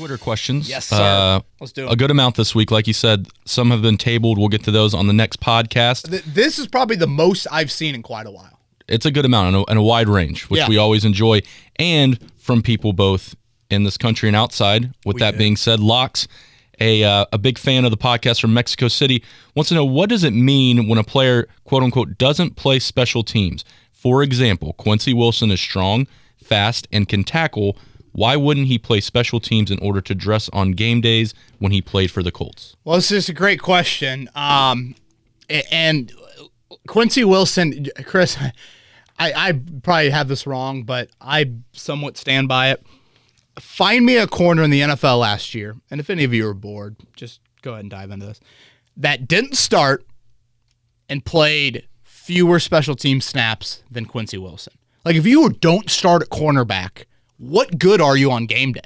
Twitter questions. Yes, sir. Let's do it. A good amount this week. Like you said, some have been tabled. We'll get to those on the next podcast. This is probably the most I've seen in quite a while. It's a good amount and a wide range, which we always enjoy, and from people both in this country and outside. With that being said, Locks, a big fan of the podcast from Mexico City, wants to know, what does it mean when a player, quote-unquote, doesn't play special teams? For example, Quincy Wilson is strong, fast, and can tackle. Why wouldn't he play special teams in order to dress on game days when he played for the Colts? Well, this is a great question. And Quincy Wilson, Chris, I probably have this wrong, but I somewhat stand by it. Find me a corner in the NFL last year, and if any of you are bored, just go ahead and dive into this, that didn't start and played fewer special team snaps than Quincy Wilson. Like, if you don't start at cornerback, what good are you on game day?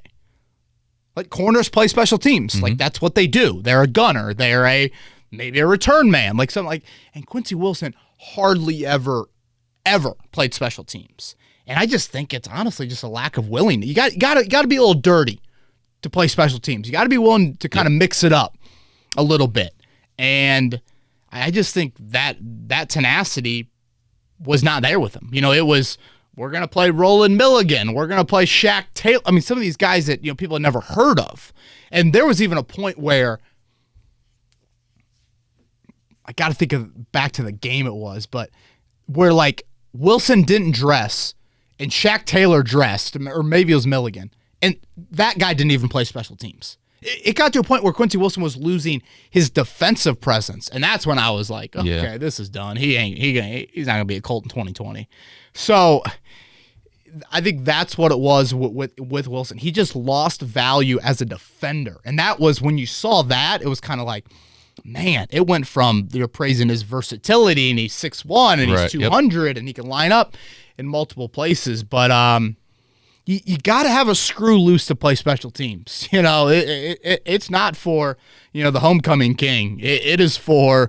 Like, corners play special teams. Mm-hmm. Like, that's what they do. They're a gunner. They're maybe a return man. Like, something like, and Quincy Wilson hardly ever played special teams. And I just think it's honestly just a lack of willingness. You got to be a little dirty to play special teams. You got to be willing to kind of mix it up a little bit. And I just think that tenacity was not there with him. You know, it was, we're going to play Roland Milligan. We're going to play Shaq Taylor. I mean, some of these guys that, you know, people had never heard of. And there was even a point where I got to think of back to the game it was, but where like Wilson didn't dress and Shaq Taylor dressed, or maybe it was Milligan, and that guy didn't even play special teams. It got to a point where Quincy Wilson was losing his defensive presence, and that's when I was like, okay, this is done. He's not going to be a Colt in 2020. So I think that's what it was with Wilson. He just lost value as a defender, and that was when you saw that, it was kind of like, man, it went from you're praising his versatility, and he's 6'1", and he's 200, and he can line up in multiple places, but you got to have a screw loose to play special teams. You know, it's not for, you know, the homecoming king. It is for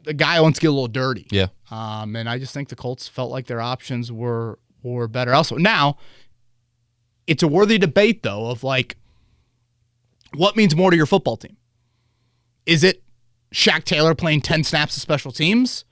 the guy who wants to get a little dirty. Yeah. And I just think the Colts felt like their options were better elsewhere. Now, it's a worthy debate, though, of like, what means more to your football team? Is it Shaq Taylor playing 10 snaps of special teams,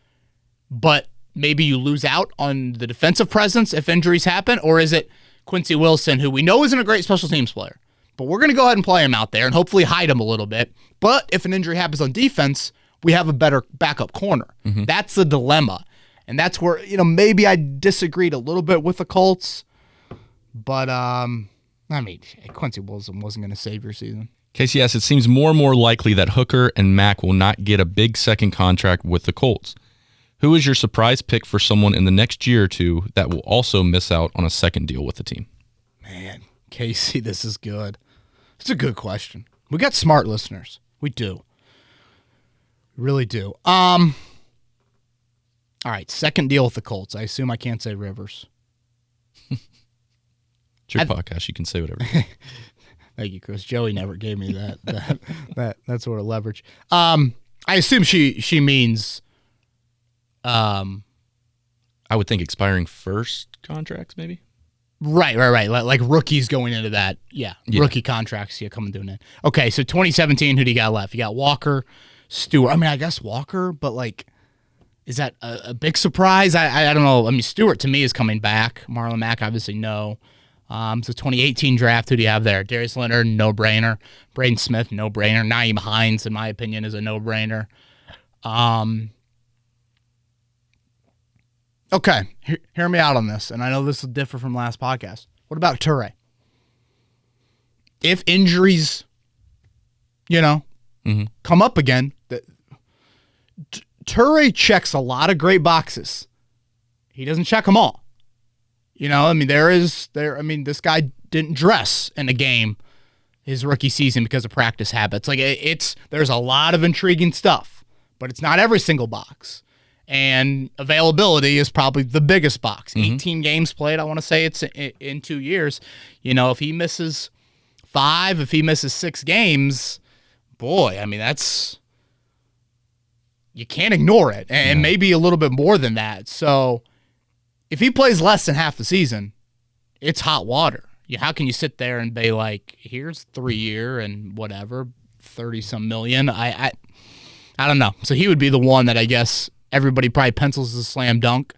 but maybe you lose out on the defensive presence if injuries happen? Or is it Quincy Wilson, who we know isn't a great special teams player, but we're going to go ahead and play him out there and hopefully hide him a little bit. But if an injury happens on defense, we have a better backup corner. Mm-hmm. That's the dilemma. And that's where, you know, maybe I disagreed a little bit with the Colts. But, I mean, Quincy Wilson wasn't going to save your season. Casey asks, it seems more and more likely that Hooker and Mack will not get a big second contract with the Colts. Who is your surprise pick for someone in the next year or two that will also miss out on a second deal with the team? Man, Casey, this is good. It's a good question. We got smart listeners. We do. We really do. All right, second deal with the Colts. I assume I can't say Rivers. It's your podcast. You can say whatever. Thank you, Chris. Joey never gave me that sort of leverage. I assume she means I would think expiring first contracts, maybe. Right. Like rookies going into that. Yeah. Rookie contracts coming to an end. Okay, so 2017, who do you got left? You got Walker, Stewart. I mean, I guess Walker, but like, is that a big surprise? I don't know. I mean, Stewart to me is coming back. Marlon Mack, obviously, no. So 2018 draft, who do you have there? Darius Leonard, no-brainer. Braden Smith, no-brainer. Naeem Hines, in my opinion, is a no-brainer. Okay, hear me out on this, and I know this will differ from last podcast. What about Toure? If injuries, come up again, Toure checks a lot of great boxes. He doesn't check them all. I mean, this guy didn't dress in a game his rookie season because of practice habits. Like there's a lot of intriguing stuff, but it's not every single box. And availability is probably the biggest box. 18 games played, I want to say it's in 2 years. If he misses 5, if he misses 6 games, boy, I mean, you can't ignore it. And maybe a little bit more than that. So if he plays less than half the season, it's hot water. How can you sit there and be like, here's 3 year and whatever, 30-some million? I don't know. So he would be the one that I guess everybody probably pencils as a slam dunk,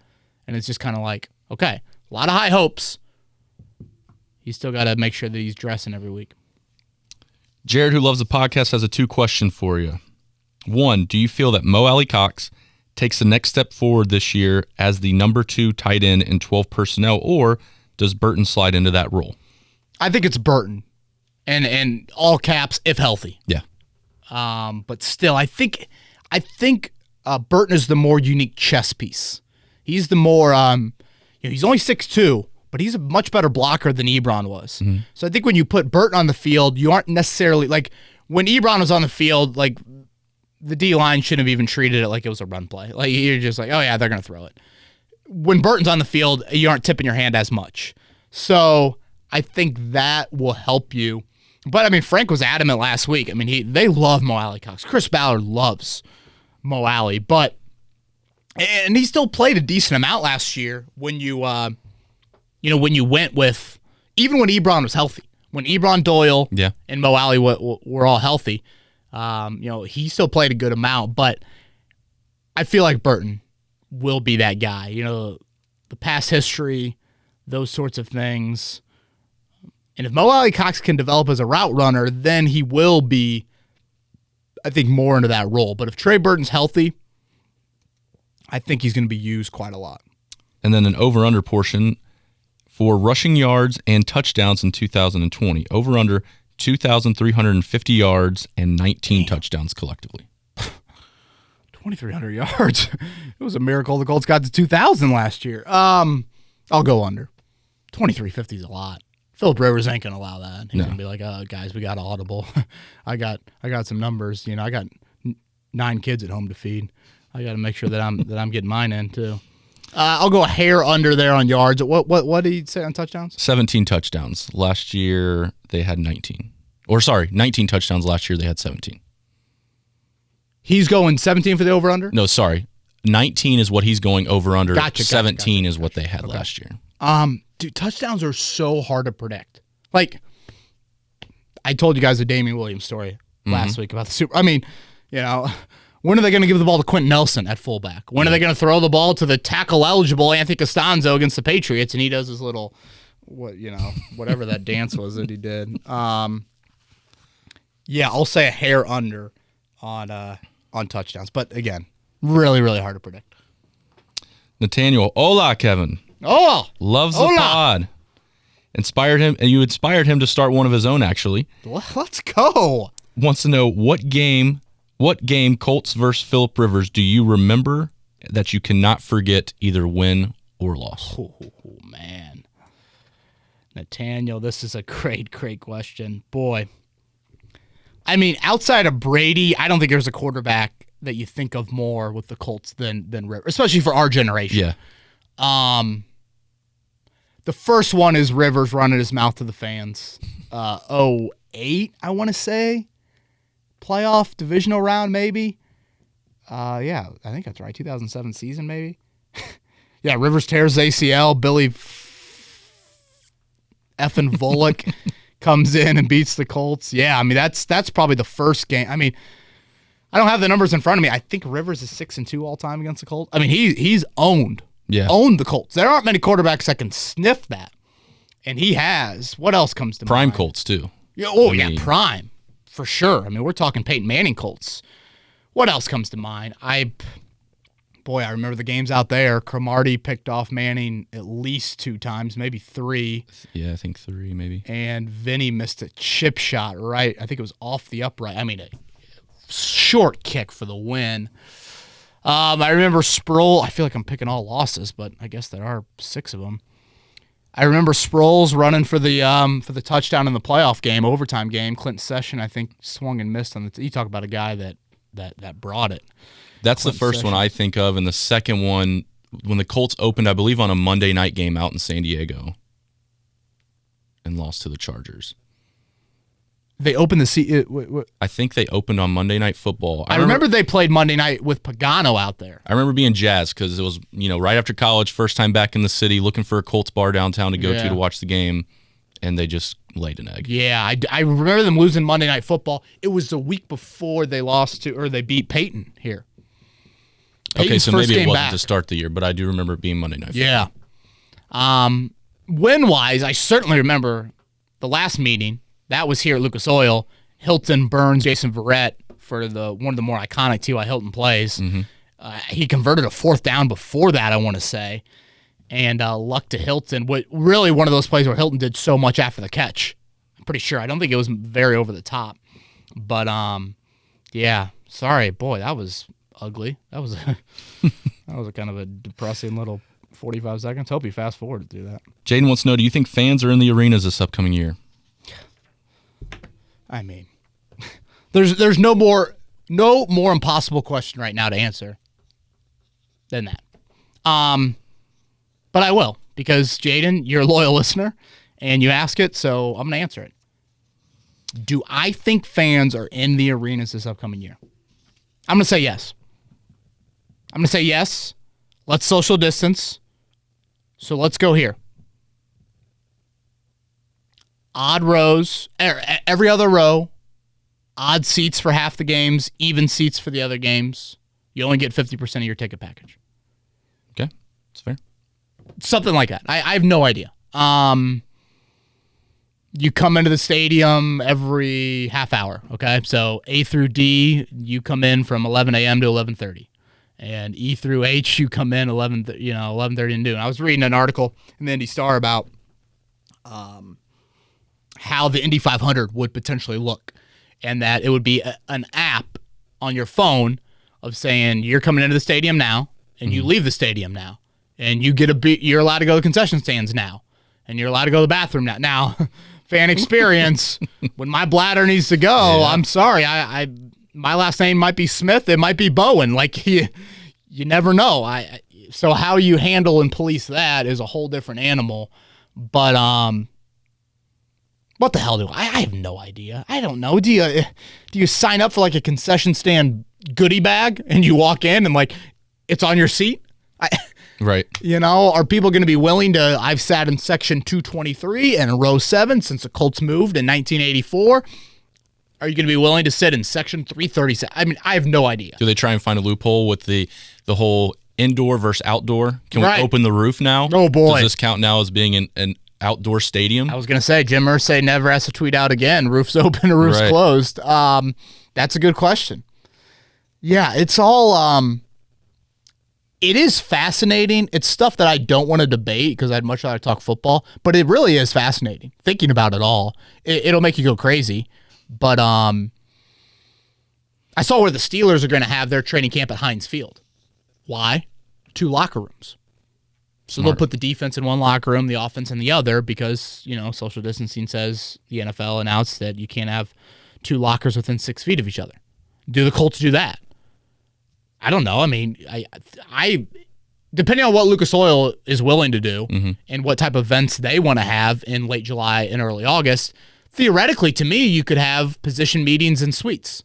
and it's just kind of like, okay, a lot of high hopes. He's still got to make sure that he's dressing every week. Jared, who loves the podcast, has a 2-question for you. 1, do you feel that Mo Alley-Cox takes the next step forward this year as the number 2 tight end in 12 personnel, or does Burton slide into that role? I think it's Burton, and all caps if healthy. Yeah. But still, I think Burton is the more unique chess piece. He's the more he's only 6'2", but he's a much better blocker than Ebron was. Mm-hmm. So I think when you put Burton on the field, you aren't necessarily like when Ebron was on the field, like the D-line shouldn't have even treated it like it was a run play. Like you're just like, oh yeah, they're gonna throw it. When Burton's on the field, you aren't tipping your hand as much. So I think that will help you. But I mean, Frank was adamant last week. I mean, they love Mo Alley-Cox. Chris Ballard loves Mo Alley, and he still played a decent amount last year when you when you went with, even when Ebron was healthy, when Ebron, Doyle, and Mo Alley were all healthy, he still played a good amount. But I feel like Burton will be that guy. The past history, those sorts of things. And if Mo Alley-Cox can develop as a route runner, then he will be, I think, more into that role. But if Trey Burton's healthy, I think he's going to be used quite a lot. And then an over-under portion for rushing yards and touchdowns in 2020. Over-under 2,350 yards and 19 touchdowns collectively. 2,300 yards. It was a miracle the Colts got to 2,000 last year. I'll go under. 2,350 is a lot. Philip Rivers ain't going to allow that. He's going to be like, oh, guys, we got audible. I got some numbers. I got 9 kids at home to feed. I got to make sure that I'm getting mine in too. I'll go a hair under there on yards. What did he say on touchdowns? 17 touchdowns. Last year they had 19. 19 touchdowns last year. They had 17. He's going 17 for the over-under? No, sorry. 19 is what he's going over-under. Gotcha. 17 is what they had last year. Dude, touchdowns are so hard to predict. Like, I told you guys the Damian Williams story last week about the Super. I mean, when are they going to give the ball to Quentin Nelson at fullback? When are they going to throw the ball to the tackle-eligible Anthony Costanzo against the Patriots, and he does his little, whatever that dance was that he did. I'll say a hair under on touchdowns. But, again, really, really hard to predict. Nathaniel, hola, Kevin. Oh, loves the pod. Inspired him, and you inspired him to start one of his own, actually. Let's go. Wants to know what game Colts versus Phillip Rivers do you remember that you cannot forget, either win or loss? Oh, man. Nathaniel, this is a great, great question. Boy. I mean, outside of Brady, I don't think there's a quarterback that you think of more with the Colts than Rivers, especially for our generation. Yeah. The first one is Rivers running his mouth to the fans. 08, I want to say. Playoff divisional round, maybe. I think that's right. 2007 season, maybe. Yeah, Rivers tears ACL. Billy effing Volek comes in and beats the Colts. Yeah, I mean that's probably the first game. I mean, I don't have the numbers in front of me. I think Rivers is 6-2 all time against the Colts. I mean, he's owned. Yeah. Owned the Colts. There aren't many quarterbacks that can sniff that. And he has. What else comes to Prime mind? Colts, too. Yeah, prime. For sure. I mean, we're talking Peyton Manning Colts. What else comes to mind? I remember the games out there. Cromartie picked off Manning at least 2 times, maybe 3. Yeah, I think 3, maybe. And Vinny missed a chip shot, right? I think it was off the upright. I mean, a short kick for the win. I remember Sproul. I feel like I'm picking all losses, but I guess there are 6 of them. I remember Sproles running for the touchdown in the playoff game, overtime game. Clinton Session, I think, swung and missed on the. You talk about a guy that brought it. That's Clinton the first Session. One I think of, and the second one when the Colts opened, I believe, on a Monday night game out in San Diego, and lost to the Chargers. They opened the I think they opened on Monday Night Football. I remember they played Monday night with Pagano out there. I remember being jazzed because it was right after college, first time back in the city, looking for a Colts bar downtown to go to watch the game, and they just laid an egg. Yeah, I remember them losing Monday Night Football. It was the week before they they beat Peyton here. Okay, so maybe it wasn't back to start the year, but I do remember it being Monday Night Football. Yeah. Win-wise, I certainly remember the last meeting. That was here at Lucas Oil. Hilton, Burns, Jason Verrett for one of the more iconic T.Y. Hilton plays. Mm-hmm. He converted a fourth down before that, I want to say. And luck to Hilton. Really one of those plays where Hilton did so much after the catch. I'm pretty sure. I don't think it was very over the top. But, yeah. Sorry. Boy, that was ugly. That was a kind of a depressing little 45 seconds. Hope you fast forwarded through that. Jaden wants to know, do you think fans are in the arenas this upcoming year? I mean, there's no more impossible question right now to answer than that. But I will, because Jaden, you're a loyal listener, and you ask it, so I'm going to answer it. Do I think fans are in the arenas this upcoming year? I'm going to say yes. I'm going to say yes. Let's social distance. So let's go here. Odd rows, every other row, odd seats for half the games, even seats for the other games. You only get 50% of your ticket package. Okay, that's fair. Something like that. I have no idea. You come into the stadium every half hour, okay? So A through D, you come in from 11 a.m. to 11:30. And E through H, you come in 11:30 to noon. I was reading an article in the Indy Star about how the Indy 500 would potentially look, and that it would be an app on your phone of saying you're coming into the stadium now, and you leave the stadium now, and you're allowed to go to concession stands now, and you're allowed to go to the bathroom now. Now, fan experience, when my bladder needs to go, I'm sorry, my last name might be Smith, it might be Bowen. Like you never know. So how you handle and police that is a whole different animal. But what the hell do I have no idea. I don't know. Do you sign up for like a concession stand goodie bag and you walk in and like it's on your seat? Right. Are people going to be willing to? I've sat in section 223 and row 7 since the Colts moved in 1984. Are you going to be willing to sit in section 337? I mean, I have no idea. Do they try and find a loophole with the whole indoor versus outdoor? Can we open the roof now? Oh, boy. Does this count now as being an outdoor stadium? I was going to say, Jim Irsay never has to tweet out again. Roof's open or roof's closed. That's a good question. Yeah, it's all... it is fascinating. It's stuff that I don't want to debate because I'd much rather talk football, but it really is fascinating. Thinking about it all, it'll make you go crazy. But I saw where the Steelers are going to have their training camp at Heinz Field. Why? 2 locker rooms. So they'll put the defense in one locker room, the offense in the other, because, social distancing says the NFL announced that you can't have 2 lockers within 6 feet of each other. Do the Colts do that? I don't know. I mean, I depending on what Lucas Oil is willing to do and what type of events they want to have in late July and early August, theoretically, to me, you could have position meetings in suites.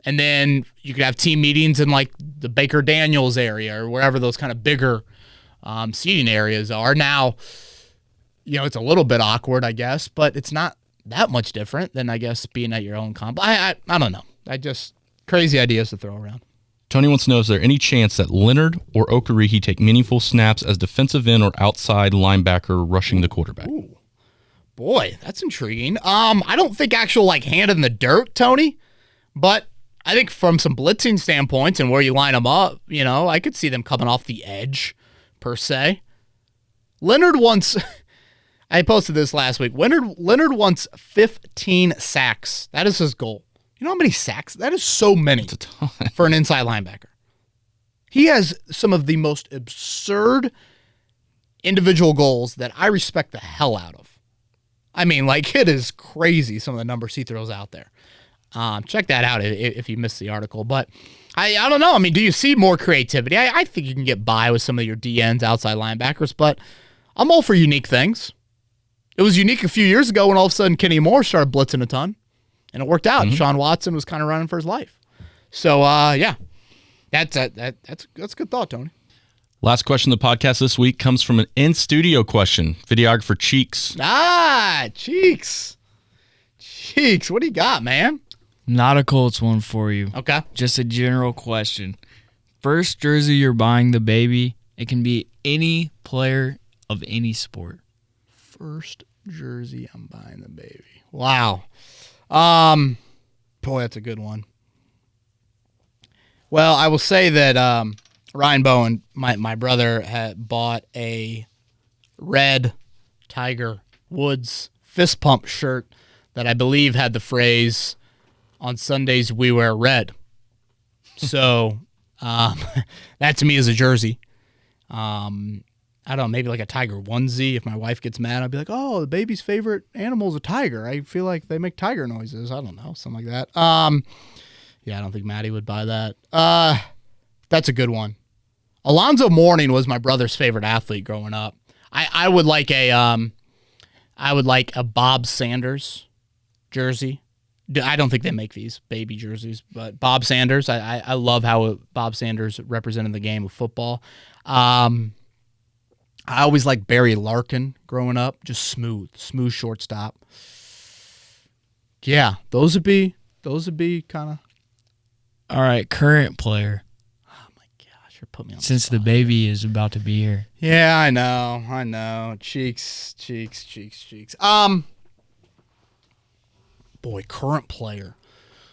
And then you could have team meetings in like the Baker Daniels area or wherever those kind of bigger seating areas are. Now, it's a little bit awkward, I guess, but it's not that much different than, I guess, being at your own comp. I don't know. Crazy ideas to throw around. Tony wants to know, is there any chance that Leonard or Okarihi take meaningful snaps as defensive end or outside linebacker rushing the quarterback? Ooh. Boy, that's intriguing. I don't think actual hand in the dirt, Tony, but I think from some blitzing standpoints and where you line them up, I could see them coming off the edge, per se. Leonard wants, I posted this last week, Leonard wants 15 sacks. That is his goal. You know how many sacks? That is so many for an inside linebacker. He has some of the most absurd individual goals that I respect the hell out of. I mean, it is crazy some of the numbers he throws out there. Check that out if you missed the article. But I don't know. I mean, do you see more creativity? I think you can get by with some of your DNs, outside linebackers, but I'm all for unique things. It was unique a few years ago when all of a sudden Kenny Moore started blitzing a ton, and it worked out. Mm-hmm. Sean Watson was kind of running for his life. So, yeah, that's a good thought, Tony. Last question of the podcast this week comes from an InStudio Question. Videographer Cheeks. Cheeks. Cheeks, what do you got, man? Not a Colts one for you. Okay. Just a general question. First jersey you're buying the baby, it can be any player of any sport. First jersey I'm buying the baby. Wow. Boy, that's a good one. Well, I will say that Ryan Bowen, my brother, had bought a red Tiger Woods fist pump shirt that I believe had the phrase, "On Sundays we wear red." So that to me is a jersey. I don't know, maybe like a tiger onesie. If my wife gets mad, I'd be like, "Oh, the baby's favorite animal is a tiger. I feel like they make tiger noises." I don't know, something like that. Yeah, I don't think Maddie would buy that. That's a good one. Alonzo Mourning was my brother's favorite athlete growing up. I would like a Bob Sanders jersey. I don't think they make these baby jerseys, but Bob Sanders. I love how Bob Sanders represented the game of football. I always liked Barry Larkin growing up. Just smooth shortstop. Yeah, those would be kind of. All right, current player. Oh my gosh, you're putting me on. Since the baby is about to be here. Yeah, I know. Cheeks. Boy, current player.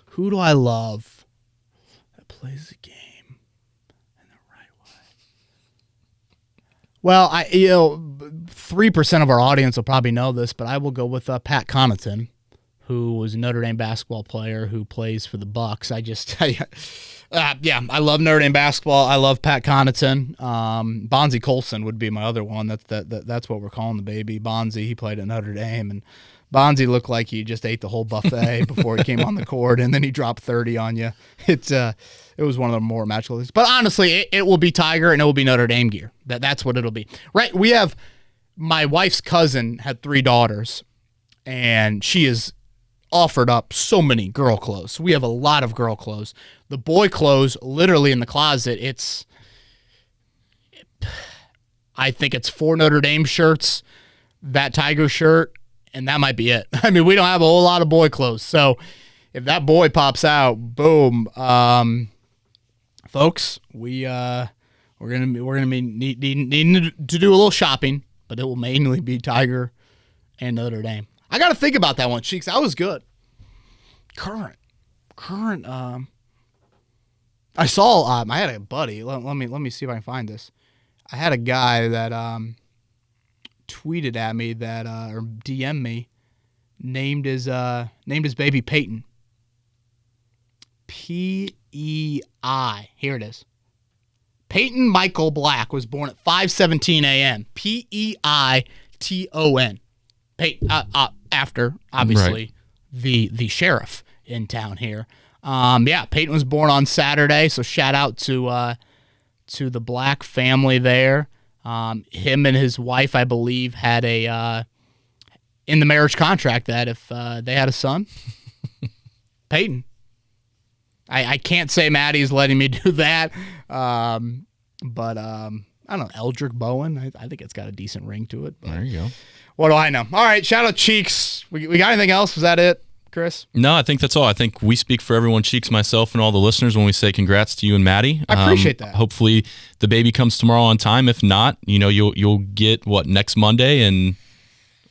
Who do I love that plays the game in the right way? Well, 3% of our audience will probably know this, but I will go with Pat Connaughton, who was a Notre Dame basketball player who plays for the Bucks. I love Notre Dame basketball. I love Pat Connaughton. Bonzie Colson would be my other one. That's what we're calling the baby. Bonzie, he played at Notre Dame, and Bonzie looked like he just ate the whole buffet before he came on the court, and then he dropped 30 on you. It was one of the more magical things. But honestly, it will be Tiger, and it will be Notre Dame gear. That's what it'll be. Right? We have my wife's cousin had 3 daughters, and she is offered up so many girl clothes. We have a lot of girl clothes. The boy clothes, literally in the closet, I think it's 4 Notre Dame shirts, that Tiger shirt, and that might be it. I mean, we don't have a whole lot of boy clothes. So if that boy pops out, boom. Folks, we're gonna be needing to do a little shopping, but it will mainly be Tiger and Notre Dame. I got to think about that one, Cheeks. That was good. Current. I saw. I had a buddy. Let me see if I can find this. I had a guy that tweeted at me that or DM'd me, named his baby Peyton. P-E-I. Here it is. Peyton Michael Black was born at 5:17 a.m. P-E-I-T-O-N. Peyton, after obviously the sheriff in town here. Peyton was born on Saturday, so shout out to the Black family there. Him and his wife, I believe, had in the marriage contract that if they had a son, Peyton. I can't say Maddie's letting me do that, but I don't know, Eldrick Bowen. I think it's got a decent ring to it. But there you go. What do I know? All right, shout out Cheeks. We got anything else? Was that it, Chris? No, I think that's all. I think we speak for everyone, Cheeks, myself, and all the listeners when we say congrats to you and Maddie. I appreciate that. Hopefully the baby comes tomorrow on time. If not, you'll get next Monday, and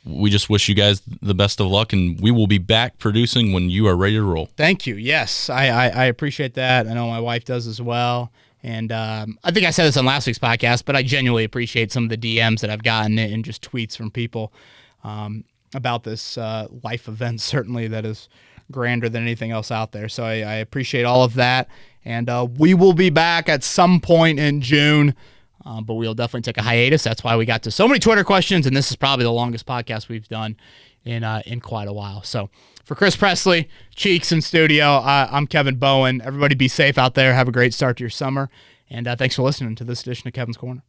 we just wish you guys the best of luck, and we will be back producing when you are ready to roll. Thank you. Yes, I appreciate that. I know my wife does as well. And I think I said this on last week's podcast, but I genuinely appreciate some of the DMs that I've gotten and just tweets from people about this life event, certainly that is grander than anything else out there. So I appreciate all of that. And we will be back at some point in June, but we'll definitely take a hiatus. That's why we got to so many Twitter questions, and this is probably the longest podcast we've done in quite a while. So for Chris Presley, Cheeks in studio, I'm Kevin Bowen. Everybody be safe out there. Have a great start to your summer. And thanks for listening to this edition of Kevin's Corner.